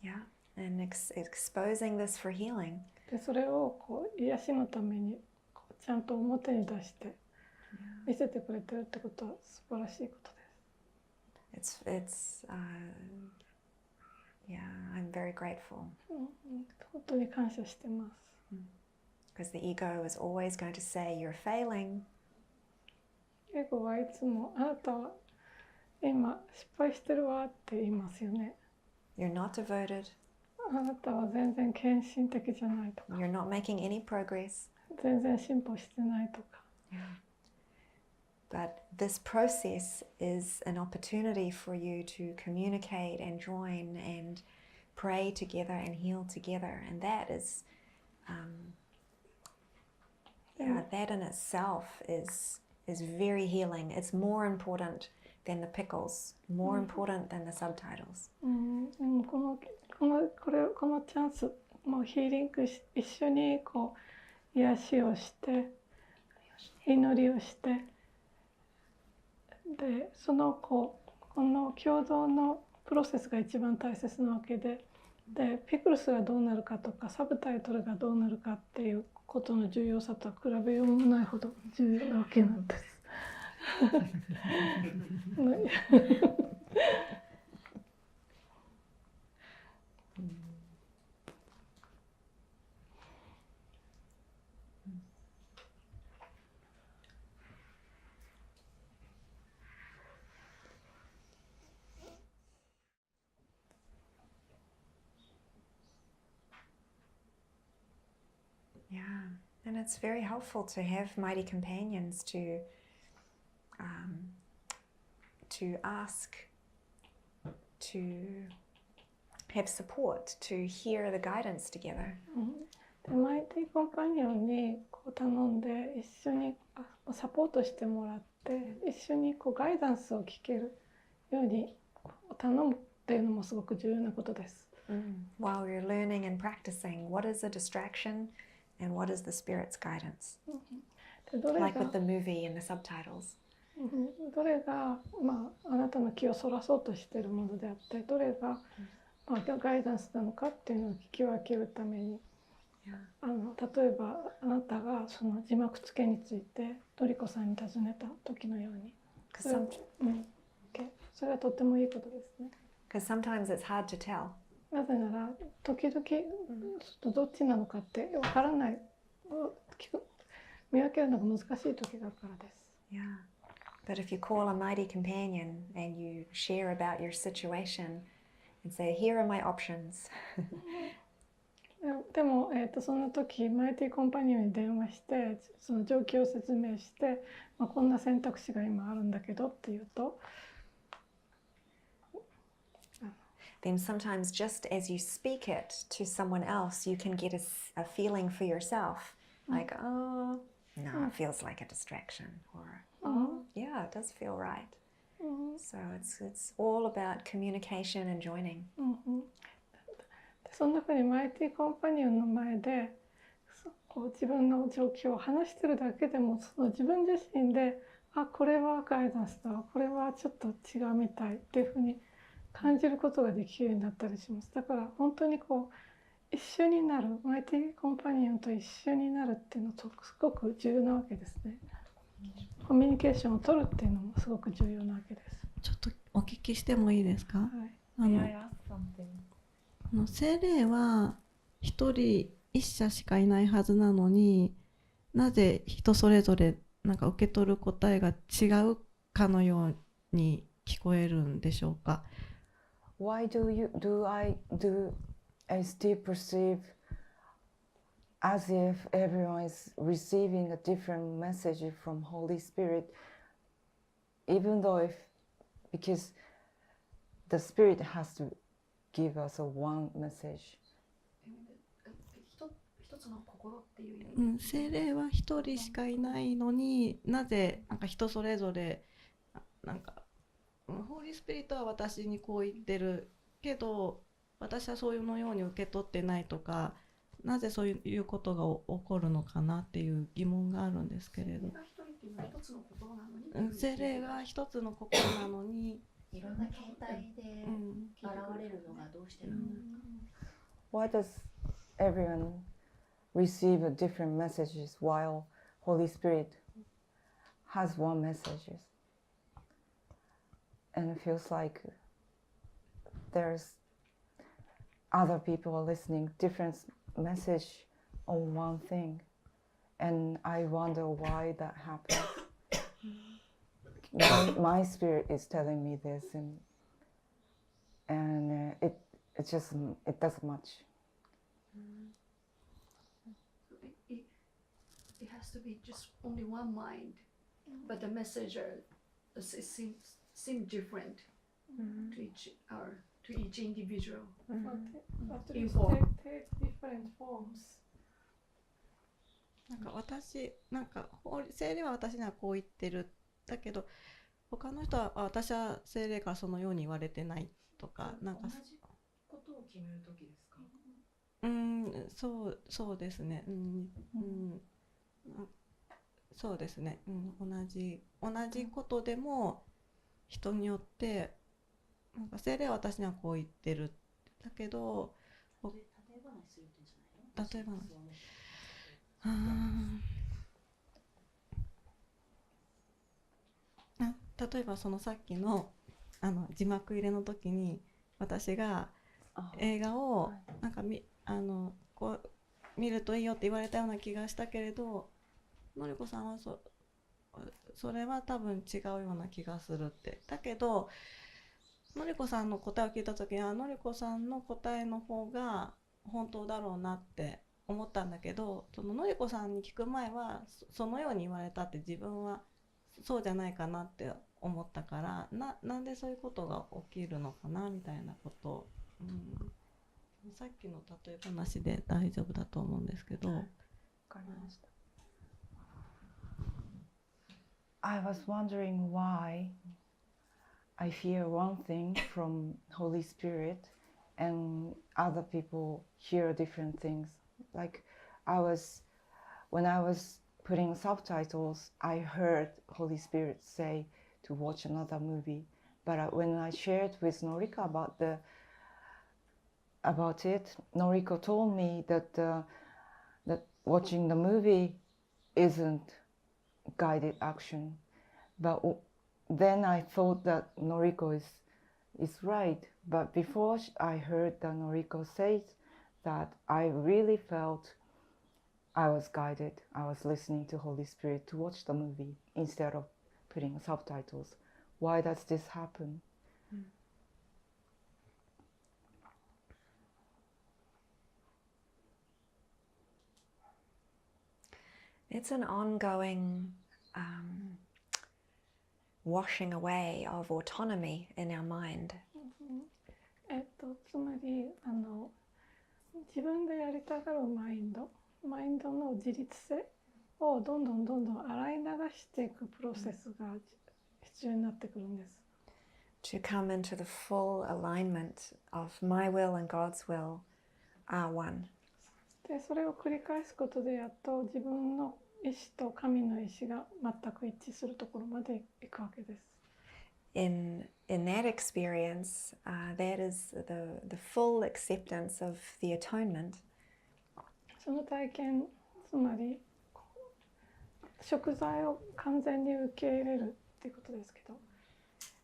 Yeah, and exposing this for healing. でそれをこう癒しのためにこうちゃんと表に出して見せてくれてるってことは素晴らしいことです。Yeah, I'm very grateful. 本当に感謝してます。Because the ego is always going to say, you're failing. エゴはいつもあなたは今失敗してるわって言いますよね。You're not devoted. あなたは全然献身的じゃないとか。You're not making any progress. 全然進歩してないとか。But this process is an opportunity for you to communicate and join and pray together and heal together. And that is, that in itself is very healing. It's more important than the pickles, more important than the subtitles. このチャンス、もうヒーリング一緒にこう癒しをして、祈りをして。でこの共同のプロセスが一番大切なわけで、ピクルスがどうなるかとかサブタイトルがどうなるかっていうことの重要さとは比べようもないほど重要なわけなんです。Yeah, and it's very helpful to have mighty companions to ask, to have support, to hear the guidance together. マイティコンパニオンにこう頼んで一緒にサポートしてもらって一緒にこうガイダンスを聞けるように頼むっていうのもすごく重要なことです。While you're learning and practicing, what is a distraction? And what is the Spirit's guidance? Like with the movie and the subtitles. どれが、あなたの気をそらそうとしているものであってどれが、ガイダンスなのかっていうのを聞き分けるために、例えばあなたがその字幕付けについてトリコさんに尋ねた時のようにそれはとってもいいことですね。Because sometimes it's hard to tell. なぜなら時々どっちなのかってわからない見分けるのが難しい時があるからです。Yeah. But if you call a mighty companion and you share about your situation and say, "Here are my options." でも、その時マイティコンパニオンに電話してその状況を説明して、こんな選択肢が今あるんだけどっていうと。Then sometimes just as you speak it to someone else, you can get a feeling for yourself. Like, oh, no, it feels like a distraction. Or, oh, yeah, it does feel right. So it's all about communication and joining. そんなふうにマイティコンパニオンの前でこう自分の状況を話してるだけでもその自分自身でこれはガイダンスだわこれはちょっと違うみたいっていうふうに感じることができるようになったりします。だから本当にこう一緒になるマイティコンパニオンと一緒になるっていうのはすごく重要なわけですね。コミュニケーションを取るっていうのもすごく重要なわけです。ちょっとお聞きしてもいいですか？はい、聖霊は一人一者しかいないはずなのになぜ人それぞれなんか受け取る答えが違うかのように聞こえるんでしょうか？ Why do I still perceive as if everyone is receiving a different message from Holy Spirit, even though because the Spirit has to give us a one message. 聖霊は一人しかいないのになぜなんか人それぞれなんかホーリースピリットは私にこう言ってるけど私はそういうのように受け取ってないとかなぜそういうことが起こるのかなっていう疑問があるんですけれど聖霊が一つの心なのにいろんな形態で現れるのがどうしてなのか why does everyone receive different messages while Holy Spirit has one message? And it feels like there's other people are listening different message on one thing, and I wonder why that happens. My spirit is telling me this, and it doesn't match. It has to be just only one mind, but the message seem different to each individual. But it Inform. take different forms. 聖霊は私にはこう言ってる。だけど他の人は私は聖霊からそのように言われてないとか、なんか同じことを決めるときですか？そうですね。そうですね。同じことでも人によってなんか聖霊は私にはこう言ってる。だけど例え話するってんじゃないの？例え話。例えばそのさっきの字幕入れの時に私が映画をなんかこう見るといいよって言われたような気がしたけれど、のりこさんはそれは多分違うような気がするって。だけどのりこさんの答えを聞いた時にはのりこさんの答えの方が本当だろうなって思ったんだけど、そののりこさんに聞く前はそのように言われたって自分はそうじゃないかなって思ったから、なんでそういうことが起きるのかなみたいなことを、さっきの例え話で大丈夫だと思うんですけど。わかりました。I was wondering why I hear one thing from Holy Spirit and other people hear different things. Like when I was putting subtitles, I heard Holy Spirit say to watch another movie. But when I shared with Noriko about it, Noriko told me that that watching the movie isn't guided action. But then I thought that Noriko is right. But before I heard that Noriko says that, I really felt I was guided. I was listening to Holy Spirit to watch the movie instead of putting subtitles. Why does this happen? It's an ongoing washing away of autonomy in our mind. つまり自分でやりたがるマインドの自律性をどんどん洗い流していくプロセスが必要になってくるんです。To come into the full alignment of my will and God's will are one. でそれを繰り返すことでやっと自分の意志と神の意志が全く一致するところまでいくわけです。In that experience, that is the full acceptance of the atonement. その体験、つまり贖罪を完全に受け入れるっていうことですけど。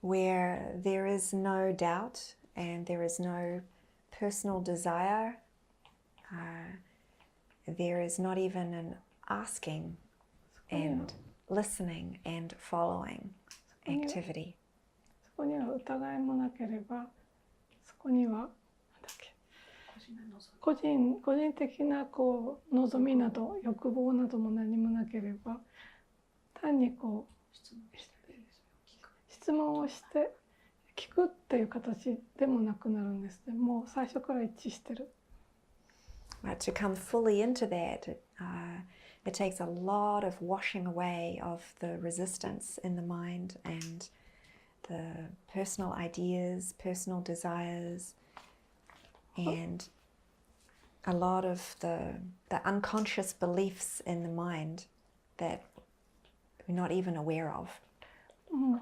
Where there is no doubt and there is no personal desire, there is not even an asking and listening and following activity. そこには疑いもなければ、そこには個人的な望みなど欲望なども何もなければ、単に質問をして聞くっていう形でもなくなるんですね。もう最初から一致してる。To come fully into that, it takes a lot of washing away of the resistance in the mind and the personal ideas, personal desires, and a lot of the unconscious beliefs in the mind that we're not even aware of.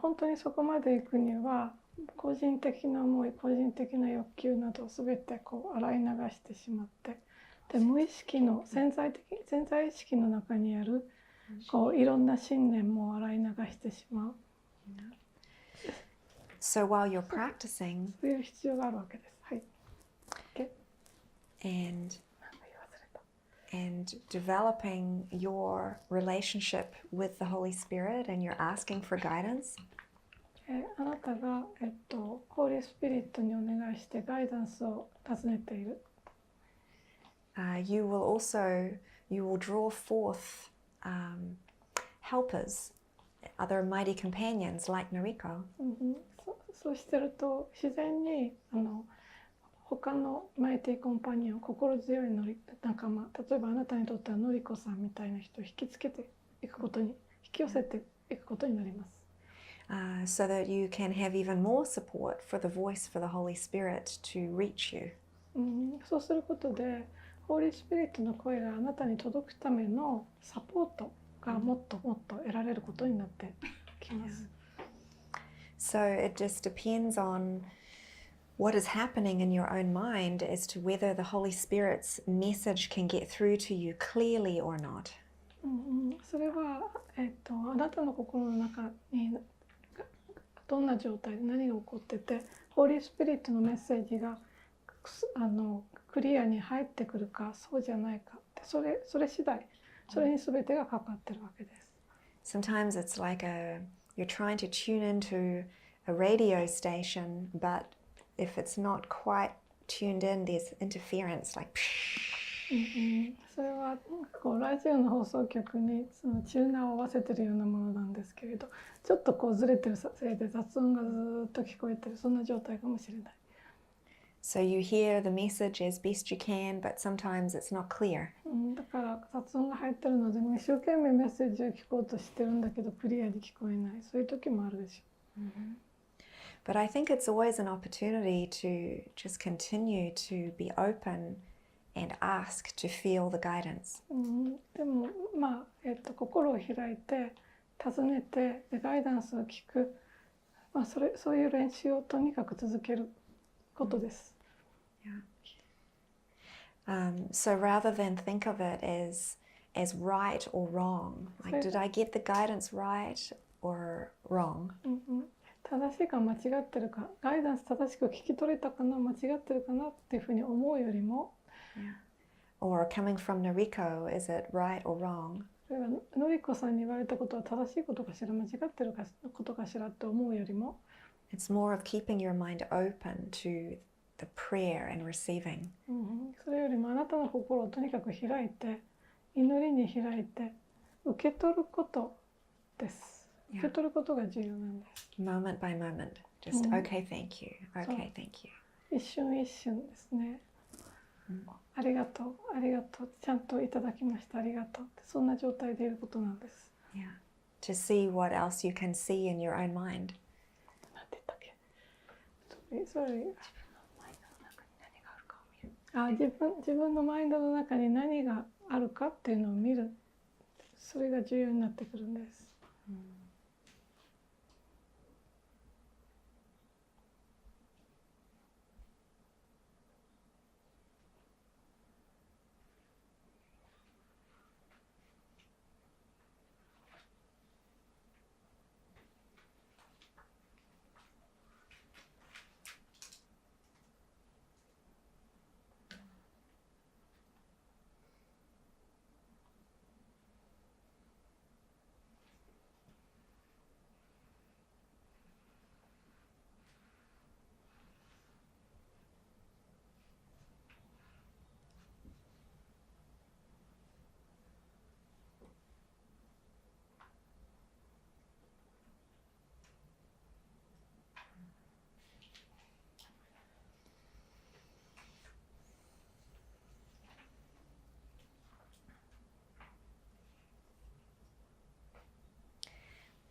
本当にそこまで行くには個人的な思い、個人的な欲求などすべてこう洗い流してしまって、で無意識の潜在意識の中にあるこういろんな信念も洗い流してしまう。So while you're practicing そういう必要があるわけです。はい。and developing your relationship with the Holy Spirit and you're asking for guidance, あなたが、ホーリースピリットにお願いしてガイダンスを尋ねている。you will draw forth helpers, other mighty companions like Noriko. そうしてると自然に他のマイティコンパニオン、心強い仲間、例えばあなたにとってはのりこさんみたいな人を引き寄せていくことになります。So that you can have even more support for the voice for the Holy Spirit to reach you. そうすることで、ホーリースピリットの声があなたに届くためのサポートがもっともっと得られることになってきます。So it just depends on what is happening in your own mind as to whether the Holy Spirit's message can get through to you clearly or not. それは、あなたの心の中にどんな状態で何が起こってて、ホーリースピリットのメッセージがクリアに入ってくるかそうじゃないかって、それ次第、それに全てがかかってるわけです。Sometimes it's like you're trying to tune into a radio station, but if it's not quite tuned in, there's interference, like それはこうラジオの放送局にそのチューナーを合わせてるようなものなんですけれど、ちょっとこうずれてるせいで雑音がずっと聞こえてる、そんな状態かもしれない。So you hear the message as best you can, but sometimes it's not clear. だから雑音が入ってるので、一生懸命メッセージを聞こうとしてるんだけどクリアに聞こえない、そういう時もあるでしょう。But I think it's always an opportunity to just continue to be open and ask to feel the guidance. でも心を開いて尋ねてでガイダンスを聞く、そういう練習をとにかく続けることです。So rather than think of it as right or wrong, like did I get the guidance right or wrong? 正しいか間違ってるか、ガイダンス正しく聞き取れたかな、間違ってるかなっていうふうに思うよりも、Or coming from Noriko, is it right or wrong? それがのりこさんに言われたことは正しいことかしら、間違ってることかしらって思うよりも、It's more of keeping your mind open to the prayer and receiving. それよりもあなたの心をとにかく開いて、祈りに開いて受け取ることです。受け取ることが重要なんです。Moment by moment. Just, okay, thank you. Okay, thank you. 一瞬一瞬ですね。ありがとう、ありがとう。ちゃんといただきました。ありがとう。そんな状態でいることなんです。Yeah. To see what else you can see in your own mind. なんて言ったっけ？それ自分のマインドの中に何があるかっていうのを見る。それが重要になってくるんです。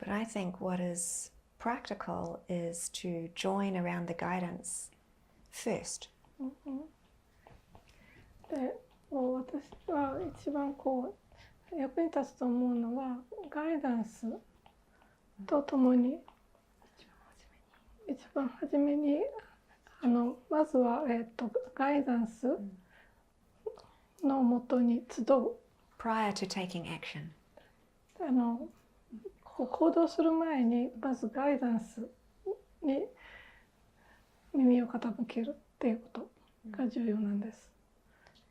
But I think what is practical is to join around the guidance first. で、私は一番役に立つと思うのはガイダンスとともに一番初めにまずは、ガイダンスのもとに集う。prior to taking action. 行動する前にまずガイダンスに耳を傾けるっていうことが重要なんです。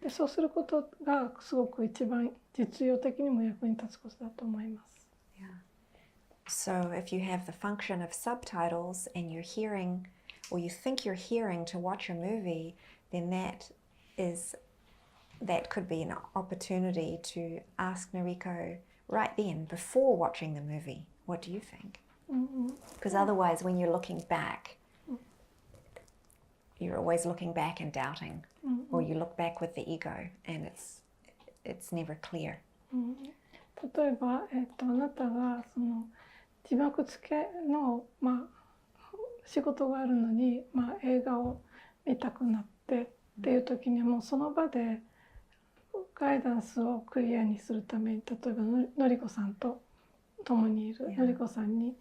でそうすることがすごく一番実用的にも役に立つことだと思います。So if you have the function of subtitles and you're hearing, or you think you're hearing to watch a movie, then that could be an opportunity to ask Noriko right then, before watching the movie, what do you think? Because otherwise, when you're looking back, you're always looking back and doubting, or you look back with the ego, and it's never clear. 例えば、あなたがその字幕付けの、仕事があるのに、映画を見たくなってっていう時にはもうその場でガイダンスをクリアにするために、例えばのりこさんと共にいるのりこさんに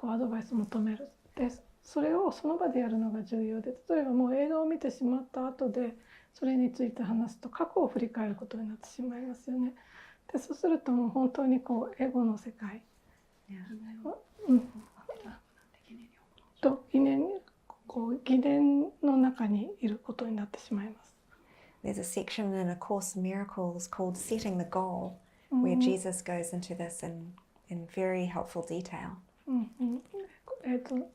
アドバイスを求める。でそれをその場でやるのが重要で、例えばもう映画を見てしまった後でそれについて話すと過去を振り返ることになってしまいますよね。でそうするともう本当にエゴの世界と疑念の中にいることになってしまいます。There's a section in A Course in Miracles called Setting the Goal, where Jesus goes into this in very helpful detail. 奇跡の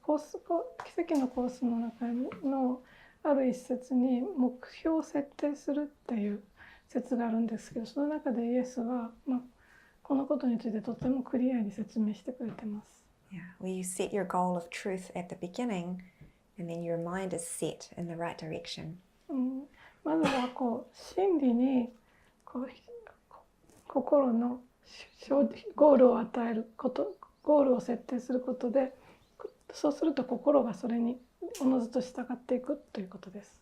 コースの中のある一節に目標を設定するっていう説があるんですけど、その中でイエスは、このことについてとてもクリアに説明してくれてます。Where you set your goal of truth at the beginning, and then your mind is set in the right direction. まずは真理に心のゴールを与えること、ゴールを設定することで、そうすると心がそれにおのずと従っていくということです。